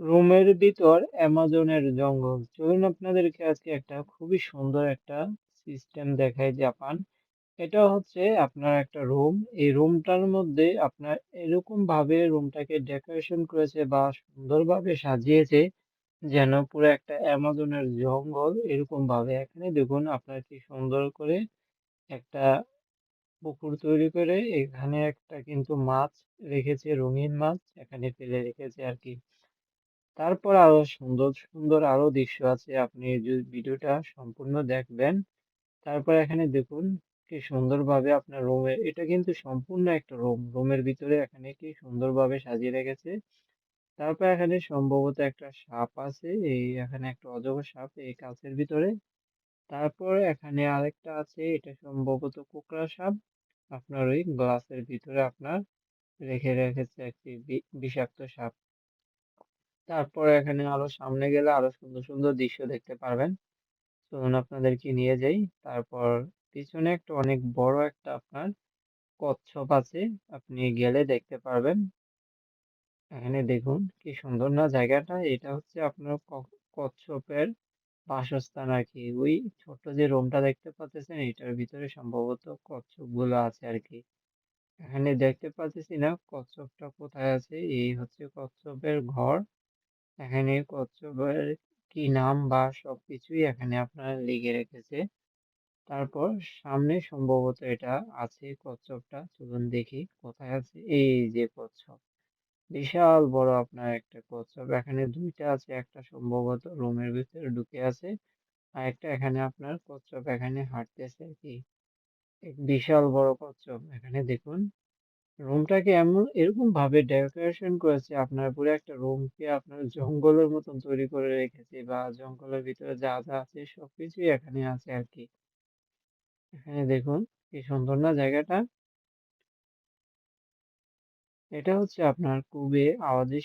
রুমের ভিতর অ্যামাজনের জঙ্গল। চলুন আপনাদেরকে আজকে একটা খুবই সুন্দর একটা সিস্টেম দেখাই জাপান। এটা হচ্ছে আপনার একটা রুম। এই রুমটার মধ্যে আপনার এরকম ভাবে রুমটাকে ডেকোরেশন করেছে বা সুন্দরভাবে সাজিয়েছে যেন পুরো একটা অ্যামাজনের জঙ্গল এরকম ভাবে। এখানে দেখুন আপনার কি সুন্দর করে একটা পুকুর তৈরি করে এখানে একটা কিন্তু মাছ রেখেছে, রঙিন মাছ এখানে ফেলে রেখেছে আর কি। তারপর আরো সুন্দর সুন্দর আরো দৃশ্য আছে, আপনি যদি ভিডিওটা সম্পূর্ণ দেখবেন। তারপর এখানে দেখুন কি সুন্দরভাবে আপনার রুমে, এটা কিন্তু সম্পূর্ণ একটা রুম, রুমের ভিতরে এখানে কি সুন্দরভাবে সাজিয়ে রেখেছে। তারপর এখানে সম্ভবত একটা সাপ আছে, এই এখানে একটা অজগর সাপ এই কাঁচের ভিতরে। তারপর এখানে আরেকটা আছে, এটা সম্ভবত কোকড়া সাপ, আপনার ওই গ্লাসের ভিতরে আপনার রেখে রেখেছে একটি বিষাক্ত সাপ। তারপর এখানে আরো সামনে গেলে আরো সুন্দর সুন্দর দৃশ্য দেখতে পারবেন। চলুন আপনাদেরকে নিয়ে যাই। তারপর পিছনে একটা অনেক বড় একটা আপনার কচ্ছপ আছে, আপনি গেলে দেখতে পারবেন। এখানে দেখুন কি সুন্দর না জায়গাটা, এটা হচ্ছে আপনার কচ্ছপের বাসস্থান আর কি। ওই ছোট্ট যে রুমটা দেখতে পাচ্ছেন এটার ভিতরে সম্ভবত কচ্ছপ গুলো আছে আর কি। এখানে দেখতে পাচ্ছি না কচ্ছপটা কোথায় আছে, এই হচ্ছে কচ্ছপের ঘর। এখানে কচ্ছপের কি নাম বা সবকিছুই এখানে আপনার লিখে রেখেছে। তারপর সামনে সম্ভবত এটা আছে কচ্ছপটা, চলুন দেখি কোথায় আছে। এই যে কচ্ছপ, বিশাল বড় আপনার একটা কচ্ছপ, এখানে দুইটা আছে, একটা সম্ভবত রুমের ভিতরে ঢুকে আছে আর একটা এখানে আপনার কচ্ছপ এখানে হাঁটতেছে আর কি। এক বিশাল বড় কচ্ছপ, এখানে দেখুন রুমটাকে এমন এরকম ভাবে ডেকোরেশন করেছে, আপনার পুরো একটা রুমকে আপনার জঙ্গলের মতন তৈরি করে রেখেছে, বা জঙ্গলের ভিতরে যা যা আছে সবকিছুই এখানে আছে আর কি। এখানে দেখুন কি সুন্দর না জায়গাটা। এটা হচ্ছে আপনার খুবই আওয়াজে